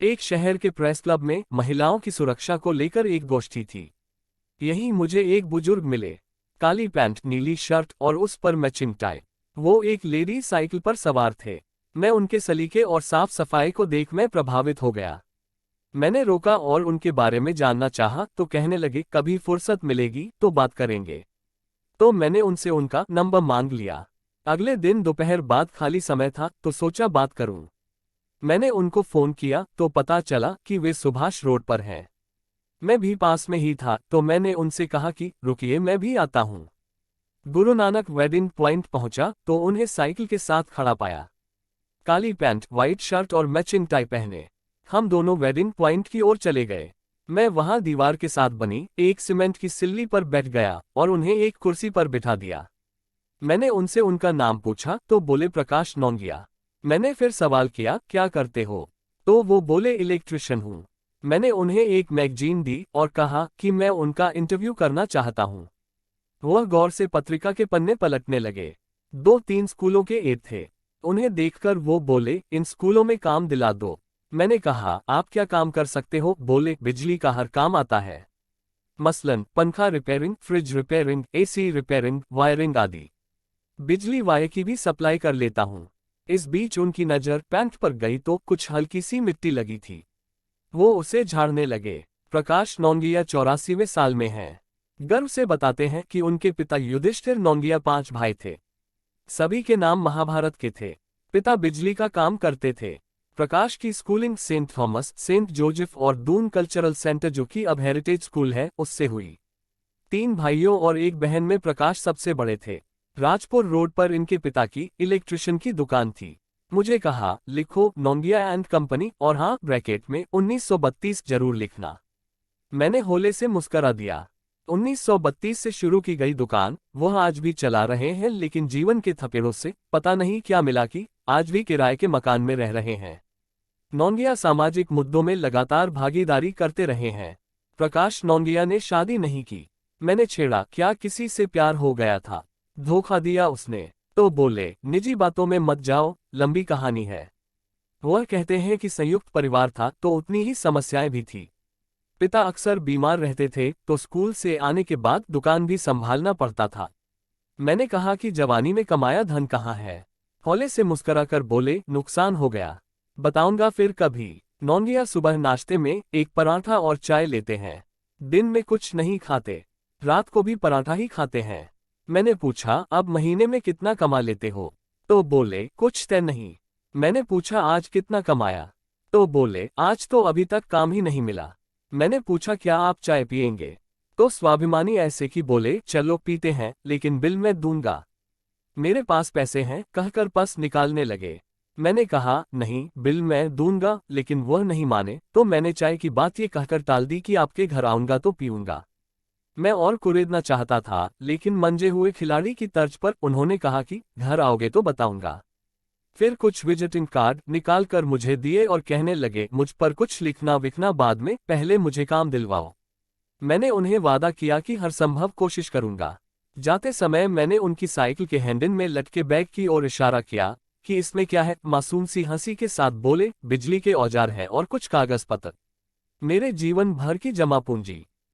एक शहर के प्रेस क्लब में महिलाओं की सुरक्षा को लेकर एक गोष्ठी थी। यहीं मुझे एक बुजुर्ग मिले, काली पैंट, नीली शर्ट और उस पर मैचिंग टाई। वो एक लेडी साइकिल पर सवार थे। मैं उनके सलीके और साफ सफाई को देख मैं प्रभावित हो गया। मैंने रोका और उनके बारे में जानना चाहा तो कहने लगे, कभी फुर्सत मिलेगी तो बात करेंगे। तो मैंने उनसे उनका नंबर मांग लिया। अगले दिन दोपहर बाद खाली समय था तो सोचा बात करूं। मैंने उनको फोन किया तो पता चला कि वे सुभाष रोड पर हैं। मैं भी पास में ही था तो मैंने उनसे कहा कि रुकिए, मैं भी आता हूं। गुरु नानक वेडिंग पॉइंट पहुंचा तो उन्हें साइकिल के साथ खड़ा पाया, काली पैंट, व्हाइट शर्ट और मैचिंग टाई पहने। हम दोनों वेडिंग पॉइंट की ओर चले गए। मैं वहां दीवार के साथ बनी एक सीमेंट की सिल्ली पर बैठ गया और उन्हें एक कुर्सी पर बिठा दिया। मैंने उनसे उनका नाम पूछा तो बोले, प्रकाश नौंगिया। मैंने फिर सवाल किया, क्या करते हो? तो वो बोले, इलेक्ट्रिशियन हूँ। मैंने उन्हें एक मैगजीन दी और कहा कि मैं उनका इंटरव्यू करना चाहता हूँ। वह गौर से पत्रिका के पन्ने पलटने लगे। 2-3 स्कूलों के एड थे। उन्हें देखकर वो बोले, इन स्कूलों में काम दिला दो। मैंने कहा, आप क्या काम कर सकते हो? बोले, बिजली का हर काम आता है, मसलन पंखा repairing, fridge repairing, AC repairing, wiring आदि। बिजली वायर की भी सप्लाई कर लेता हूँ। इस बीच उनकी नज़र पैंट पर गई तो कुछ हल्की सी मिट्टी लगी थी। वो उसे झाड़ने लगे। प्रकाश नौंगिया 84वें साल में हैं। गर्व से बताते हैं कि उनके पिता युधिष्ठिर नौंगिया 5 भाई थे। सभी के नाम महाभारत के थे। पिता बिजली का काम करते थे। प्रकाश की schooling Saint Thomas, Saint Joseph और दून कल्चरल सेंटर, जो कि अब हेरिटेज स्कूल है, उससे हुई। 3 भाइयों और एक बहन में प्रकाश सबसे बड़े थे। राजपुर रोड पर इनके पिता की इलेक्ट्रिशियन की दुकान थी। मुझे कहा, लिखो नौंगिया एंड कंपनी और हाँ, ब्रैकेट में 1932 जरूर लिखना। मैंने होले से मुस्करा दिया। 1932 से शुरू की गई दुकान वह आज भी चला रहे हैं, लेकिन जीवन के थपेड़ों से पता नहीं क्या मिला कि आज भी किराए के मकान में रह रहे हैं। नौंगिया सामाजिक मुद्दों में लगातार भागीदारी करते रहे हैं। प्रकाश नौंगिया ने शादी नहीं की। मैंने छेड़ा, क्या किसी से प्यार हो गया था? धोखा दिया उसने? तो बोले, निजी बातों में मत जाओ, लंबी कहानी है। वह कहते हैं कि संयुक्त परिवार था तो उतनी ही समस्याएं भी थी। पिता अक्सर बीमार रहते थे तो स्कूल से आने के बाद दुकान भी संभालना पड़ता था। मैंने कहा कि जवानी में कमाया धन कहाँ है? हौले से मुस्कुराकर बोले, नुकसान हो गया, बताऊंगा फिर कभी। नौंगिया सुबह नाश्ते में एक पराठा और चाय लेते हैं। दिन में कुछ नहीं खाते, रात को भी पराठा ही खाते हैं। मैंने पूछा, अब महीने में कितना कमा लेते हो? तो बोले, कुछ तय नहीं। मैंने पूछा, आज कितना कमाया? तो बोले, आज तो अभी तक काम ही नहीं मिला। मैंने पूछा, क्या आप चाय पिएंगे? तो स्वाभिमानी ऐसे कि बोले, चलो पीते हैं, लेकिन बिल मैं दूंगा, मेरे पास पैसे हैं, कहकर पर्स निकालने लगे। मैंने कहा, नहीं, बिल मैं दूंगा, लेकिन वह नहीं माने तो मैंने चाय की बात ये कहकर टाल दी कि आपके घर आऊंगा तो पीऊंगा। मैं और कुरेदना चाहता था, लेकिन मंजे हुए खिलाड़ी की तर्ज पर उन्होंने कहा कि घर आओगे तो बताऊंगा। फिर कुछ विजिटिंग कार्ड निकाल कर मुझे दिए और कहने लगे, मुझ पर कुछ लिखना विखना बाद में, पहले मुझे काम दिलवाओ। मैंने उन्हें वादा किया कि हर संभव कोशिश करूंगा। जाते समय मैंने उनकी साइकिल के हैंडल में लटके बैग की ओर इशारा किया कि इसमें क्या है? मासूम सी हंसी के साथ बोले, बिजली के औजार हैं और कुछ कागज पत्र, मेरे जीवन भर की जमा पूंजी।